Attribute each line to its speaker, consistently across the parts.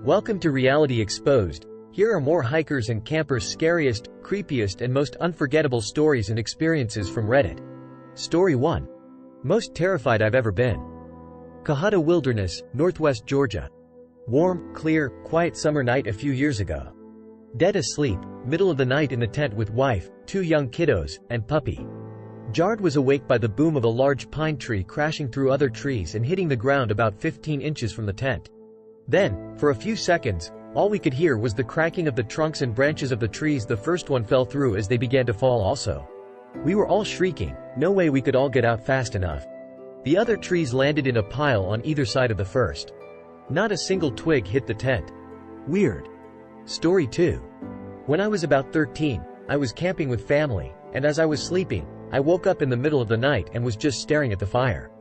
Speaker 1: Welcome to Reality Exposed. Here are more hikers and campers' scariest, creepiest and most unforgettable stories and experiences from Reddit. Story 1. Most terrified I've ever been. Cahata Wilderness, Northwest Georgia. Warm, clear, quiet summer night a few years ago. Dead asleep, middle of the night in the tent with wife, 2 young kiddos, and puppy. Jard was awake by the boom of a large pine tree crashing through other trees and hitting the ground about 15 inches from the tent. Then, for a few seconds, all we could hear was the cracking of the trunks and branches of the trees the first one fell through as they began to fall also. We were all shrieking, no way we could all get out fast enough. The other trees landed in a pile on either side of the first. Not a single twig hit the tent. Weird. Story 2. When I was about 13, I was camping with family, and as I was sleeping, I woke up in the middle of the night and was just staring at the fire.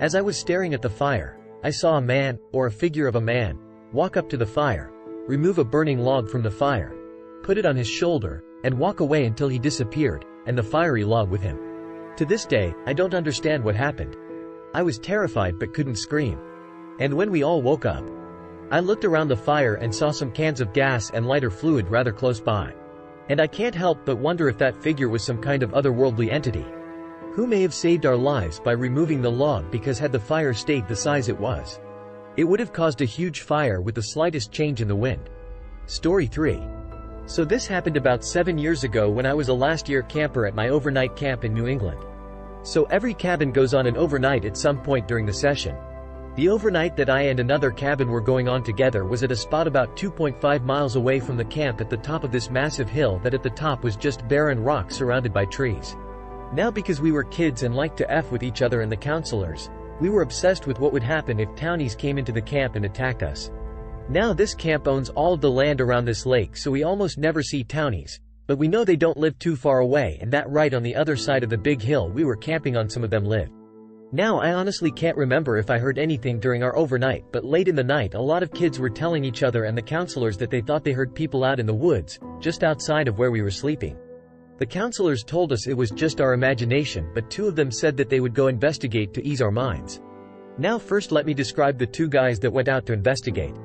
Speaker 1: As I was staring at the fire, I saw a man, or a figure of a man, walk up to the fire, remove a burning log from the fire, put it on his shoulder, and walk away until he disappeared, and the fiery log with him. To this day, I don't understand what happened. I was terrified but couldn't scream. And when we all woke up, I looked around the fire and saw some cans of gas and lighter fluid rather close by. And I can't help but wonder if that figure was some kind of otherworldly entity who may have saved our lives by removing the log, because had the fire stayed the size it was, it would have caused a huge fire with the slightest change in the wind. Story 3. So this happened about 7 years ago when I was a last-year camper at my overnight camp in New England. So every cabin goes on an overnight at some point during the session. The overnight that I and another cabin were going on together was at a spot about 2.5 miles away from the camp at the top of this massive hill that at the top was just barren rock surrounded by trees. Now, because we were kids and liked to F with each other and the counselors, we were obsessed with what would happen if townies came into the camp and attacked us. Now this camp owns all of the land around this lake, so we almost never see townies, but we know they don't live too far away, and that right on the other side of the big hill we were camping on some of them lived. Now I honestly can't remember if I heard anything during our overnight, but late in the night a lot of kids were telling each other and the counselors that they thought they heard people out in the woods, just outside of where we were sleeping. The counselors told us it was just our imagination, but 2 of them said that they would go investigate to ease our minds. Now first let me describe the 2 guys that went out to investigate.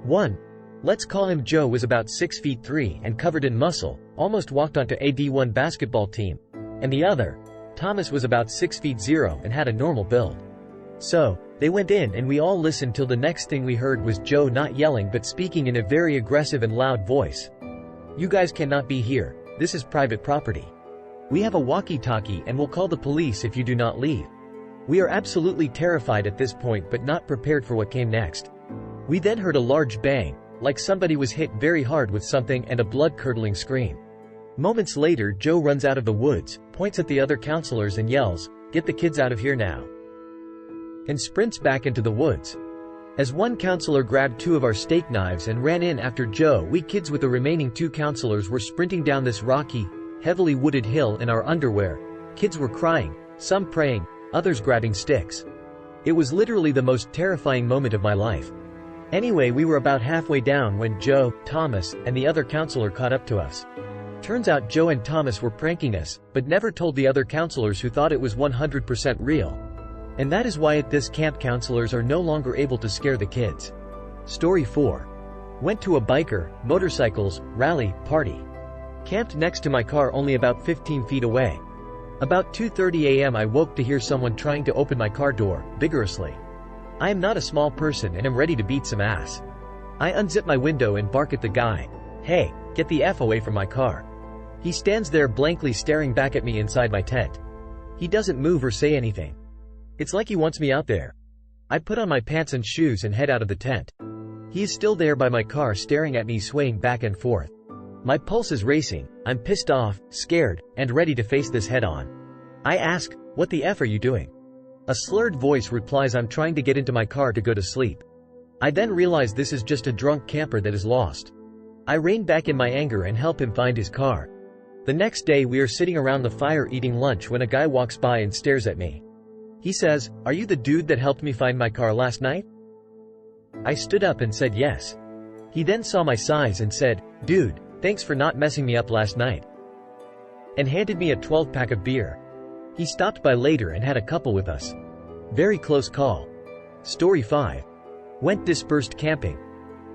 Speaker 1: One, let's call him Joe, was about 6 feet 3 and covered in muscle, almost walked onto a D1 basketball team. And the other, Thomas, was about 6 feet 0 and had a normal build. So, they went in and we all listened till the next thing we heard was Joe not yelling but speaking in a very aggressive and loud voice. "You guys cannot be here. This is private property. We have a walkie-talkie and will call the police if you do not leave." We are absolutely terrified at this point but not prepared for what came next. We then heard a large bang, like somebody was hit very hard with something, and a blood-curdling scream. Moments later, Joe runs out of the woods, points at the other counselors and yells, "Get the kids out of here now," and sprints back into the woods. As one counselor grabbed 2 of our steak knives and ran in after Joe, we kids with the remaining 2 counselors were sprinting down this rocky, heavily wooded hill in our underwear. Kids were crying, some praying, others grabbing sticks. It was literally the most terrifying moment of my life. Anyway, we were about halfway down when Joe, Thomas, and the other counselor caught up to us. Turns out Joe and Thomas were pranking us, but never told the other counselors, who thought it was 100% real. And that is why at this camp counselors are no longer able to scare the kids. Story 4. Went to a biker, motorcycles, rally, party. Camped next to my car only about 15 feet away. About 2:30 a.m. I woke to hear someone trying to open my car door, vigorously. I am not a small person and am ready to beat some ass. I unzip my window and bark at the guy, "Hey, get the F away from my car." He stands there blankly staring back at me inside my tent. He doesn't move or say anything. It's like he wants me out there. I put on my pants and shoes and head out of the tent. He is still there by my car staring at me, swaying back and forth. My pulse is racing, I'm pissed off, scared, and ready to face this head on. I ask, "What the F are you doing?" A slurred voice replies, "I'm trying to get into my car to go to sleep." I then realize this is just a drunk camper that is lost. I rein back in my anger and help him find his car. The next day we are sitting around the fire eating lunch when a guy walks by and stares at me. He says, "Are you the dude that helped me find my car last night?" I stood up and said yes. He then saw my size and said, "Dude, thanks for not messing me up last night," and handed me a 12-pack of beer. He stopped by later and had a couple with us. Very close call. Story 5. Went dispersed camping.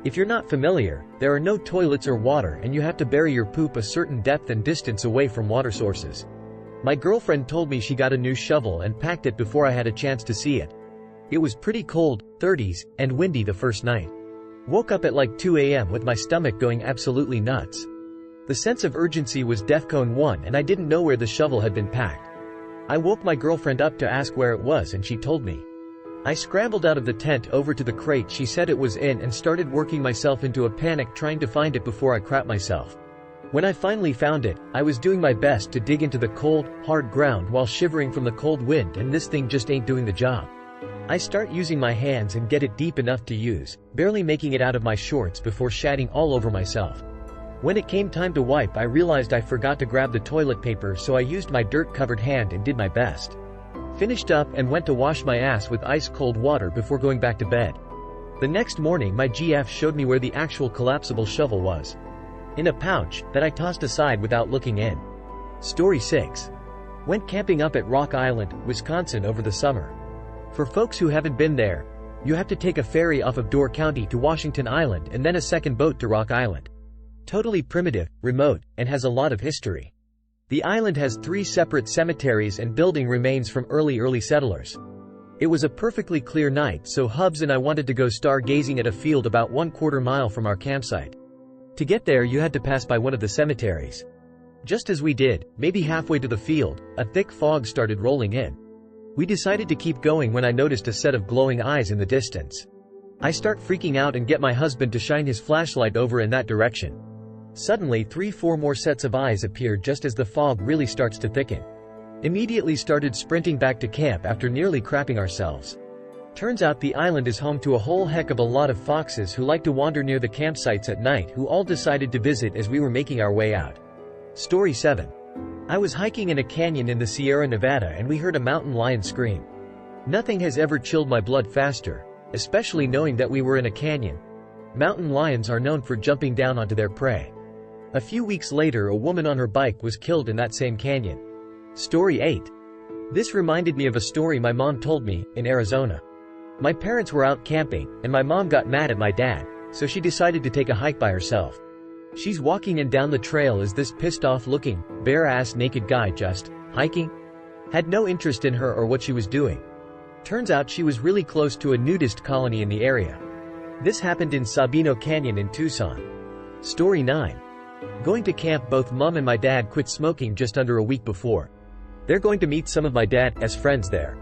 Speaker 1: If you're not familiar, there are no toilets or water and you have to bury your poop a certain depth and distance away from water sources. My girlfriend told me she got a new shovel and packed it before I had a chance to see it. It was pretty cold, 30s, and windy the first night. Woke up at like 2 a.m. with my stomach going absolutely nuts. The sense of urgency was DEFCON 1 and I didn't know where the shovel had been packed. I woke my girlfriend up to ask where it was and she told me. I scrambled out of the tent over to the crate she said it was in and started working myself into a panic trying to find it before I crap myself. When I finally found it, I was doing my best to dig into the cold, hard ground while shivering from the cold wind and this thing just ain't doing the job. I start using my hands and get it deep enough to use, barely making it out of my shorts before shatting all over myself. When it came time to wipe I realized I forgot to grab the toilet paper so I used my dirt-covered hand and did my best. Finished up and went to wash my ass with ice-cold water before going back to bed. The next morning my GF showed me where the actual collapsible shovel was. In a pouch that I tossed aside without looking in. Story 6. Went camping up at Rock Island, Wisconsin over the summer. For folks who haven't been there, you have to take a ferry off of Door County to Washington Island and then a second boat to Rock Island. Totally primitive, remote, and has a lot of history. The island has 3 separate cemeteries and building remains from early settlers. It was a perfectly clear night so Hubs and I wanted to go stargazing at a field about 1/4 mile from our campsite. To get there you had to pass by one of the cemeteries. Just as we did, maybe halfway to the field, a thick fog started rolling in. We decided to keep going when I noticed a set of glowing eyes in the distance. I start freaking out and get my husband to shine his flashlight over in that direction. Suddenly 3-4 more sets of eyes appeared just as the fog really starts to thicken. Immediately started sprinting back to camp after nearly crapping ourselves. Turns out the island is home to a whole heck of a lot of foxes who like to wander near the campsites at night who all decided to visit as we were making our way out. Story 7. I was hiking in a canyon in the Sierra Nevada and we heard a mountain lion scream. Nothing has ever chilled my blood faster, especially knowing that we were in a canyon. Mountain lions are known for jumping down onto their prey. A few weeks later a woman on her bike was killed in that same canyon. Story 8. This reminded me of a story my mom told me, in Arizona. My parents were out camping, and my mom got mad at my dad, so she decided to take a hike by herself. She's walking and down the trail is this pissed-off looking, bare-ass naked guy just hiking. Had no interest in her or what she was doing. Turns out she was really close to a nudist colony in the area. This happened in Sabino Canyon in Tucson. Story 9. Going to camp both mom and my dad quit smoking just under a week before. They're going to meet some of my dad's friends there.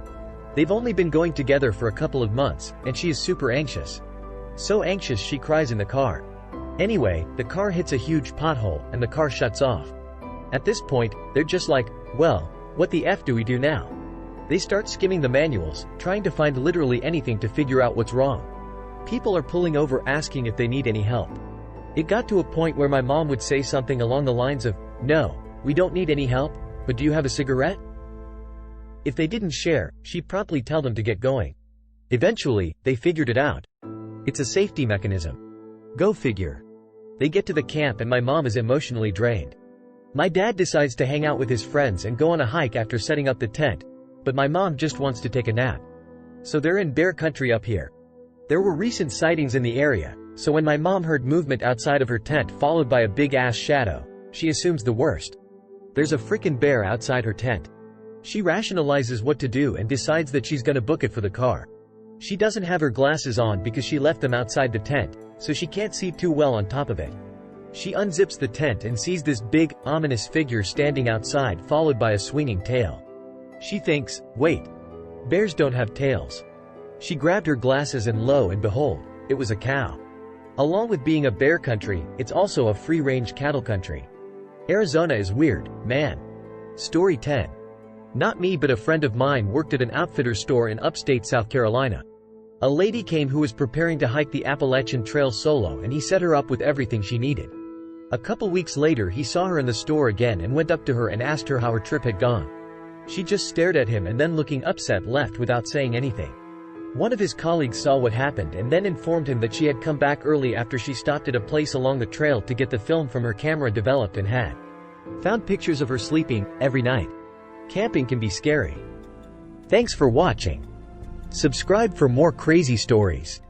Speaker 1: They've only been going together for a couple of months, and she is super anxious. So anxious she cries in the car. Anyway, the car hits a huge pothole, and the car shuts off. At this point, they're just like, well, what the F do we do now? They start skimming the manuals, trying to find literally anything to figure out what's wrong. People are pulling over asking if they need any help. It got to a point where my mom would say something along the lines of, no, we don't need any help, but do you have a cigarette? If they didn't share, she'd promptly tell them to get going. Eventually, they figured it out. It's a safety mechanism. Go figure. They get to the camp and my mom is emotionally drained. My dad decides to hang out with his friends and go on a hike after setting up the tent, but my mom just wants to take a nap. So they're in bear country up here. There were recent sightings in the area, so when my mom heard movement outside of her tent followed by a big-ass shadow, she assumes the worst. There's a frickin' bear outside her tent. She rationalizes what to do and decides that she's gonna book it for the car. She doesn't have her glasses on because she left them outside the tent, so she can't see too well on top of it. She unzips the tent and sees this big, ominous figure standing outside followed by a swinging tail. She thinks, wait, bears don't have tails. She grabbed her glasses and lo and behold, it was a cow. Along with being a bear country, it's also a free-range cattle country. Arizona is weird, man. Story 10. Not me but a friend of mine worked at an outfitter store in upstate South Carolina. A lady came who was preparing to hike the Appalachian Trail solo and he set her up with everything she needed. A couple weeks later he saw her in the store again and went up to her and asked her how her trip had gone. She just stared at him and then looking upset left without saying anything. One of his colleagues saw what happened and then informed him that she had come back early after she stopped at a place along the trail to get the film from her camera developed and had found pictures of her sleeping every night. Camping can be scary. Thanks for watching. Subscribe for more crazy stories.